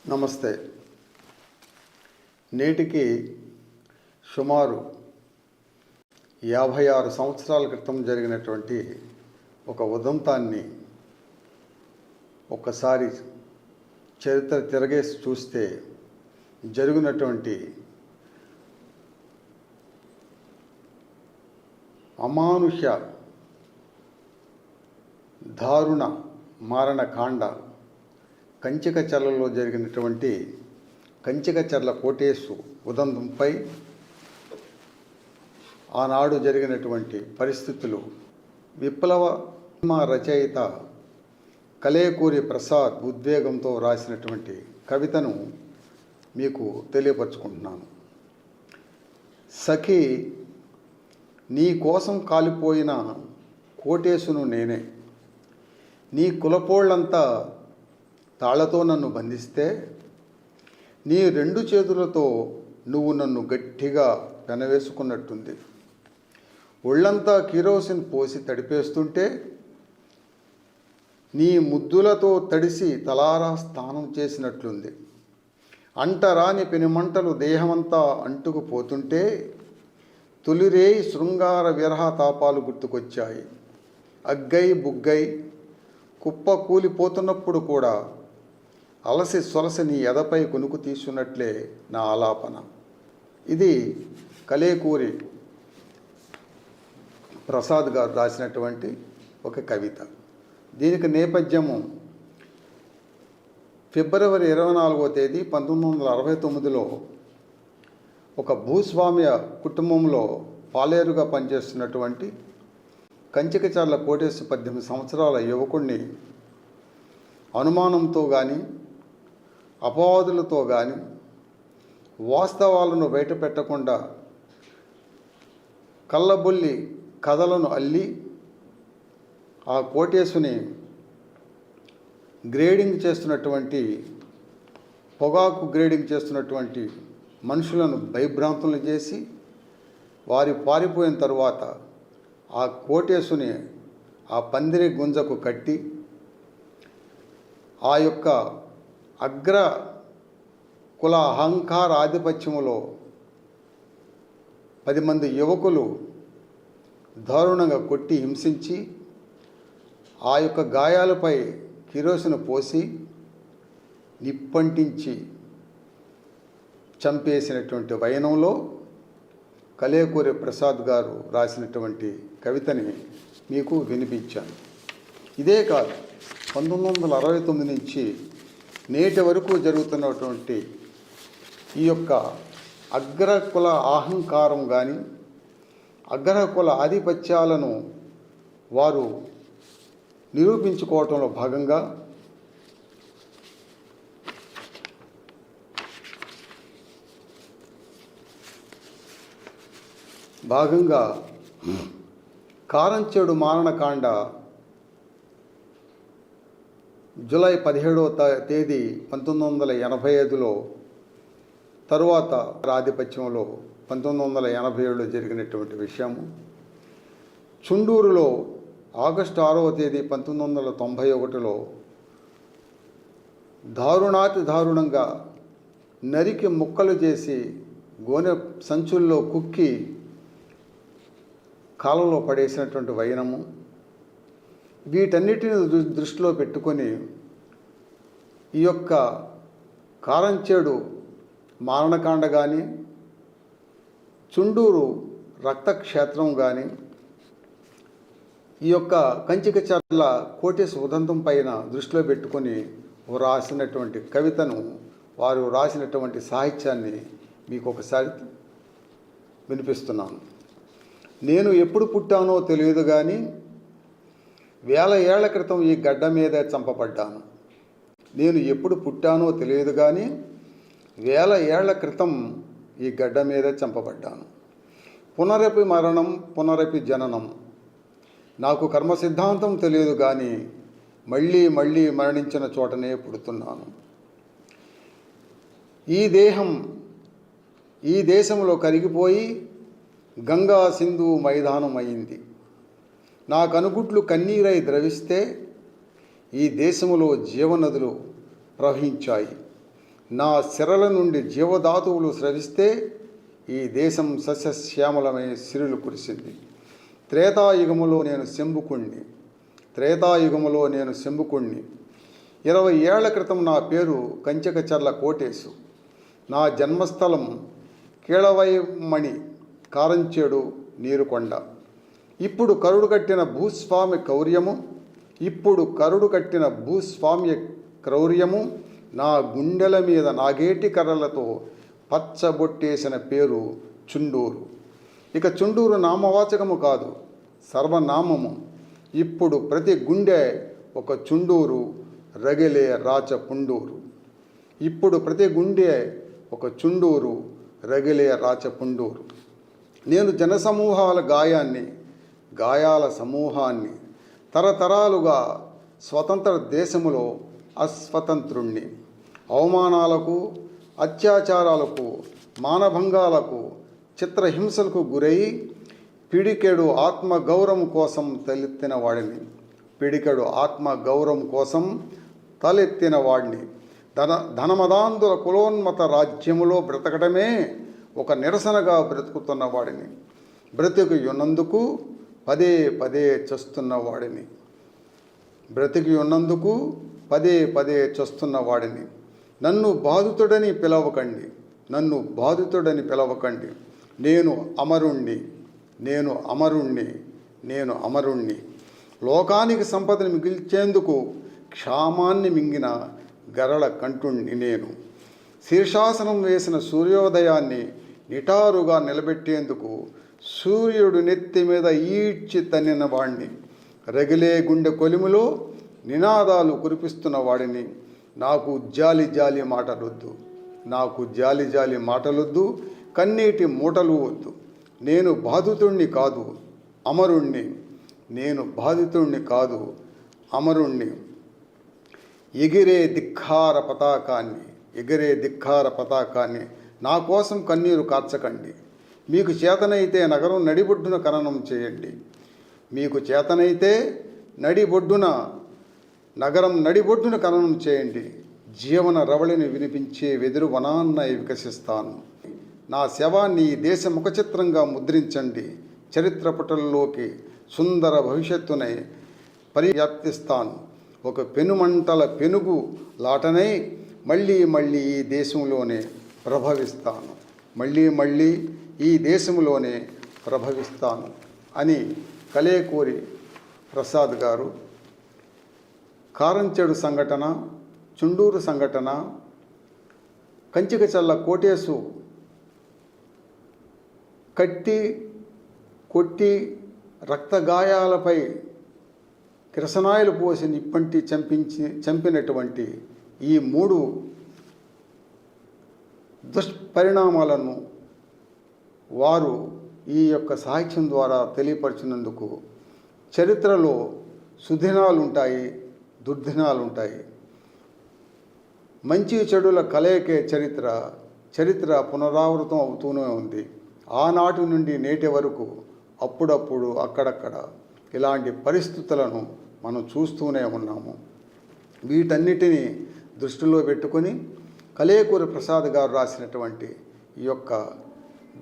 నమస్తే. నేటికి సుమారు 56 సంవత్సరాల క్రితం జరిగినటువంటి ఒక ఉదంతాన్ని ఒక్కసారి చరిత్ర తిరగేసి చూస్తే జరిగినటువంటి అమానుష దారుణ మారణకాండ కంచికచర్లలో జరిగినటువంటి కంచికచర్ల కోటేశు ఉదంతంపై ఆనాడు జరిగినటువంటి పరిస్థితులు విప్లవ రచయిత కలేకూరి ప్రసాద్ ఉద్వేగంతో రాసినటువంటి కవితను మీకు తెలియపరుచుకుంటున్నాను. సఖీ, నీ కోసం కాలిపోయిన కోటేశును నేనే. నీ కులపోళ్ళంతా తాళ్లతో నన్ను బంధిస్తే నీ 2 చేతులతో నువ్వు నన్ను గట్టిగా పెనవేసుకున్నట్టుంది. ఒళ్ళంతా కిరోసిన్ పోసి తడిపేస్తుంటే నీ ముద్దులతో తడిసి తలారా స్నానం చేసినట్లుంది. అంటరాని పెనుమంటలు దేహమంతా అంటుకుపోతుంటే తొలిరేయి శృంగార విరహ తాపాలు గుర్తుకొచ్చాయి. అగ్గై బుగ్గై కుప్ప కూలిపోతున్నప్పుడు కూడా అలసి సొలసి నీ ఎదపై కొనుకు తీసున్నట్లే నా ఆలాపన. ఇది కలేకూరి ప్రసాద్ గారు రాసినటువంటి ఒక కవిత. దీనికి నేపథ్యము ఫిబ్రవరి 24వ తేదీ 1969లో ఒక భూస్వామ్య కుటుంబంలో పాలేరుగా పనిచేస్తున్నటువంటి కంచికచర్ల కోటేశు 18 సంవత్సరాల యువకుడిని అనుమానంతో కానీ అపవాదులతో కానీ వాస్తవాలను బయటపెట్టకుండా కళ్ళబొల్లి కథలను అల్లి ఆ కోటేశుని గ్రేడింగ్ చేస్తున్నటువంటి పొగాకు గ్రేడింగ్ చేస్తున్నటువంటి మనుషులను భయభ్రాంతులను చేసి వారి పారిపోయిన తరువాత ఆ కోటేశుని ఆ పందిరి గుంజకు కట్టి ఆ యొక్క అగ్ర కుల అహంకార ఆధిపత్యములో 10 మంది యువకులు దారుణంగా కొట్టి హింసించి ఆ యొక్క గాయాలపై కిరోసిన్ పోసి నిప్పంటించి చంపేసినటువంటి వైనంలో కలేకూరి ప్రసాద్ గారు రాసినటువంటి కవితని మీకు వినిపించాను. ఇదే కాదు, 1969 నుంచి నేటి వరకు జరుగుతున్నటువంటి ఈ యొక్క అగ్రకుల అహంకారం కానీ అగ్రకుల ఆధిపత్యాలను వారు నిరూపించుకోవటంలో భాగంగా కారంచేడు మారణకాండ జూలై 17వ తేదీ 1985లో తరువాత ఆధిపత్యంలో 1987లో జరిగినటువంటి విషయము. చుండూరులో ఆగస్టు 6వ తేదీ 1991లో దారుణాతి దారుణంగా నరికి ముక్కలు చేసి గోనె సంచుల్లో కుక్కి కాలంలో పడేసినటువంటి వైనము. వీటన్నిటిని దృష్టిలో పెట్టుకొని ఈ యొక్క కారంచేడు మారణకాండ కానీ చుండూరు రక్తక్షేత్రం కానీ ఈ యొక్క కంచికచర్ల కోటేశు ఉదంతం పైన దృష్టిలో పెట్టుకొని రాసినటువంటి కవితను, వారు రాసినటువంటి సాహిత్యాన్ని మీకు ఒకసారి వినిపిస్తున్నాను. నేను ఎప్పుడు పుట్టానో తెలియదు కానీ 1000 ఏళ్ల క్రితం ఈ గడ్డ మీదే చంపబడ్డాను. నేను ఎప్పుడు పుట్టానో తెలియదు కానీ 1000 ఏళ్ల క్రితం ఈ గడ్డ మీదే చంపబడ్డాను. పునరపి మరణం పునరపి జననం. నాకు కర్మ సిద్ధాంతం తెలియదు కానీ మళ్ళీ మళ్ళీ మరణించిన చోటనే పుడుతున్నాను. ఈ దేహం ఈ దేశంలో కరిగిపోయి గంగా సింధు మైదానం అయింది. నా కనుగుట్లు కన్నీరై ద్రవిస్తే ఈ దేశములో జీవనదులు ప్రవహించాయి. నా సిరల నుండి జీవధాతువులు స్రవిస్తే ఈ దేశం సస్యశ్యామలమై సిరులు కురిసింది. త్రేతాయుగములో నేను శంభుకుణ్ణి 20 ఏళ్ల క్రితం నా పేరు కంచకచర్ల కోటేశు. నా జన్మస్థలం కీళవైమణి కారంచేడు నీరుకొండ. ఇప్పుడు కరుడు కట్టిన భూస్వామ్య క్రౌర్యము నా గుండెల మీద నాగేటి కర్రలతో పచ్చబొట్టేసిన పేరు చుండూరు. ఇక చుండూరు నామవాచకము కాదు, సర్వనామము. ఇప్పుడు ప్రతి గుండె ఒక చుండూరు, రగిలే రాచపుండూరు. నేను జనసమూహాల గాయాల సమూహాన్ని, తరతరాలుగా స్వతంత్ర దేశములో అస్వతంత్రుణ్ణి. అవమానాలకు, అత్యాచారాలకు, మానభంగాలకు, చిత్రహింసలకు గురై పిడికెడు ఆత్మగౌరవం కోసం తలెత్తిన వాడిని. ధనమదాంధుల కులోన్మత రాజ్యములో బ్రతకడమే ఒక నిరసనగా బ్రతుకుతున్న వాడిని. బ్రతికియున్నందుకు పదే పదే చస్తున్న వాడిని. నన్ను బాధితుడని పిలవకండి. నేను అమరుణ్ణి. లోకానికి సంపదను మిగిల్చేందుకు క్షామాన్ని మింగిన గరళ కంఠుణ్ణి నేను. శీర్షాసనం వేసిన సూర్యోదయాన్ని నిటారుగా నిలబెట్టేందుకు సూర్యుడు నెత్తి మీద ఈడ్చి తన్నిన వాడిని. రగిలే గుండె కొలిమిలో నినాదాలు కురిపిస్తున్న వాడిని. నాకు జాలి మాటలొద్దు, కన్నీటి మూటలు వద్దు. నేను బాధితుణ్ణి కాదు, అమరుణ్ణి. ఎగిరే ధిక్కార పతాకాన్ని నా కోసం కన్నీరు కార్చకండి. మీకు చేతనైతే నగరం నడిబొడ్డున ఖననం చేయండి. నగరం నడిబొడ్డున ఖననం చేయండి. జీవన రవళిని వినిపించే వెదురు వనాన్నై వికసిస్తాను. నా శవాన్ని ఈ దేశ ముఖచిత్రంగా ముద్రించండి. చరిత్ర పుటల్లోకి సుందర భవిష్యత్తునై పరివ్యాప్తిస్తాను. ఒక పెనుమంటల పెనుగు లాటనై మళ్ళీ ఈ దేశంలోనే ప్రభవిస్తాను అని కలేకూరి ప్రసాద్ గారు కారంచేడు సంఘటన, చుండూరు సంఘటన, కంచికచర్ల కోటేశు కొట్టి రక్తగాయాలపై కిరసనాయిలు పోసి నిప్పంటి చంపినటువంటి ఈ 3 దుష్పరిణామాలను వారు ఈ యొక్క సాహిత్యం ద్వారా తెలియపరిచినందుకు చరిత్రలో సుదినాలుంటాయి, దుర్దినాలుంటాయి. మంచి చెడుల కలయికే చరిత్ర పునరావృతం అవుతూనే ఉంది. ఆనాటి నుండి నేటి వరకు అప్పుడప్పుడు అక్కడక్కడ ఇలాంటి పరిస్థితులను మనం చూస్తూనే ఉన్నాము. వీటన్నిటినీ దృష్టిలో పెట్టుకొని కలేకూరి ప్రసాద్ గారు రాసినటువంటి ఈ యొక్క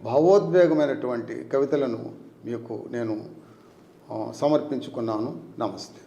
భావోద్వేగమైనటువంటి కవితలను మీకు నేను సమర్పించుకున్నాను. నమస్తే.